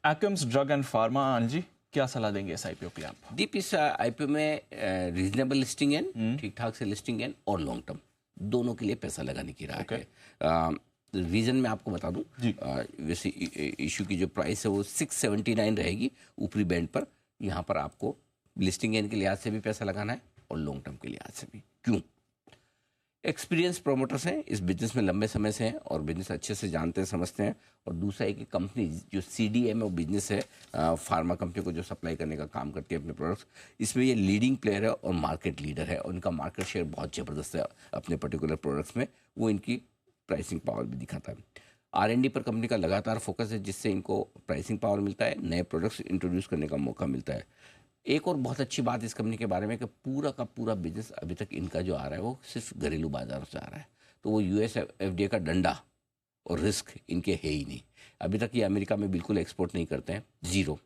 Akums drug and pharma, Anil ji क्या सलाह देंगे इस आईपीओ के लिए आप? दीप, इस आईपीओ में रीजनेबल लिस्टिंग है, ठीक ठाक से लिस्टिंग है और लॉन्ग टर्म दोनों के लिए पैसा लगाने की राय Okay. है। रीज़न मैं आपको बता दूं, जी। वैसे इशू की जो प्राइस है वो 679 रहेगी ऊपरी बैंड पर। यहाँ पर आपको लिस्टिंग एंड के लिहाज से भी पैसा लगाना है और लॉन्ग टर्म के लिहाज से भी। क्यों? एक्सपीरियंस प्रोमोटर्स हैं, इस बिजनेस में लंबे समय से हैं और बिजनेस अच्छे से जानते हैं, समझते हैं। और दूसरा है कि कंपनी जो सीडीएमओ बिजनेस है, फार्मा कंपनी को जो सप्लाई करने का काम करती है अपने प्रोडक्ट्स, इसमें ये लीडिंग प्लेयर है और मार्केट लीडर है। और उनका मार्केट शेयर बहुत ज़बरदस्त है अपने पर्टिकुलर प्रोडक्ट्स में। वो इनकी प्राइसिंग पावर भी दिखाता है। आर&डी पर कंपनी का लगातार फोकस है, जिससे इनको प्राइसिंग पावर मिलता है, नए प्रोडक्ट्स इंट्रोड्यूस करने का मौका मिलता है। एक और बहुत अच्छी बात इस कंपनी के बारे में कि पूरा का पूरा बिजनेस अभी तक इनका जो आ रहा है वो सिर्फ घरेलू बाजारों से आ रहा है। तो वो यूएस एफडीए का डंडा और रिस्क इनके है ही नहीं। अभी तक ये अमेरिका में बिल्कुल एक्सपोर्ट नहीं करते हैं, ज़ीरो।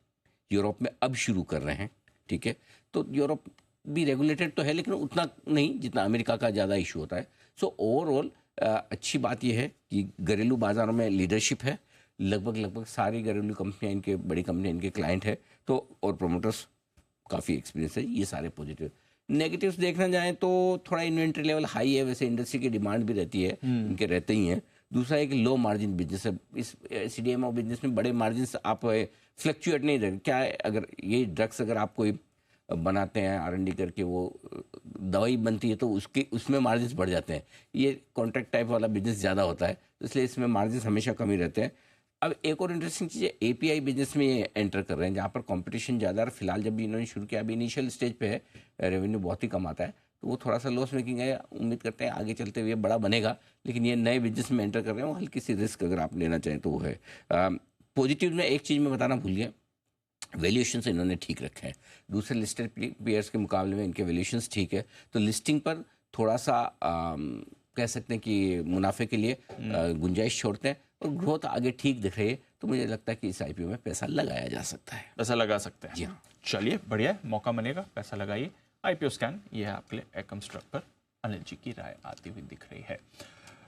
यूरोप में अब शुरू कर रहे हैं, ठीक है। तो यूरोप भी रेगुलेटेड तो है, लेकिन उतना नहीं जितना अमेरिका का ज़्यादा इशू होता है। सो ओवरऑल अच्छी बात यह है कि घरेलू बाज़ारों में लीडरशिप है। लगभग सारी घरेलू कंपनियाँ इनके, बड़ी कंपनियाँ इनके क्लाइंट है। तो और प्रोमोटर्स काफ़ी एक्सपीरियंस है। ये सारे पॉजिटिव। नेगेटिव्स देखना जाएँ तो थोड़ा इन्वेंट्री लेवल हाई है, वैसे इंडस्ट्री की डिमांड भी रहती है, इनके रहते ही हैं। दूसरा है कि लो मार्जिन बिजनेस है। इस सीडीएमओ बिजनेस में बड़े मार्जिन आप फ्लक्चुएट नहीं रहे। क्या है, अगर ये ड्रग्स अगर आप कोई बनाते हैं आर&डी करके, वो दवाई बनती है तो उसमें मार्जिन बढ़ जाते हैं। ये कॉन्ट्रैक्ट टाइप वाला बिजनेस ज़्यादा होता है, तो इसलिए इसमें मार्जिन हमेशा कम ही रहते हैं। अब एक और इंटरेस्टिंग चीज़ है, एपीआई बिजनेस में ये एंटर कर रहे हैं, जहाँ पर कंपटीशन ज़्यादा है। फिलहाल जब भी इन्होंने शुरू किया, अभी इनिशियल स्टेज पे है, रेवेन्यू बहुत ही कम आता है, तो वो थोड़ा सा लॉस मेकिंग है। उम्मीद करते हैं आगे चलते हुए बड़ा बनेगा, लेकिन ये नए बिजनेस में एंटर कर रहे हैं, वो हल्की सी रिस्क अगर आप लेना चाहें तो वो है। पॉजिटिव में एक चीज़ मैं बताना भूल गया, वैल्यूएशन से इन्होंने ठीक रखे हैं। दूसरे लिस्टेड पेयर्स के मुकाबले में इनके वैल्यूएशंस ठीक है। तो लिस्टिंग पर थोड़ा सा कह सकते हैं कि मुनाफे के लिए गुंजाइश छोड़ते हैं और ग्रोथ आगे ठीक दिख रही है। तो मुझे लगता है कि इस आईपीओ में पैसा लगाया जा सकता है। पैसा लगा सकते हैं जी हाँ। चलिए, बढ़िया है, मौका मिलेगा, पैसा लगाइए। आईपीओ स्कैन ये है आपके लिए एकम्स ड्रग पर। अनिल जी की राय आती हुई दिख रही है।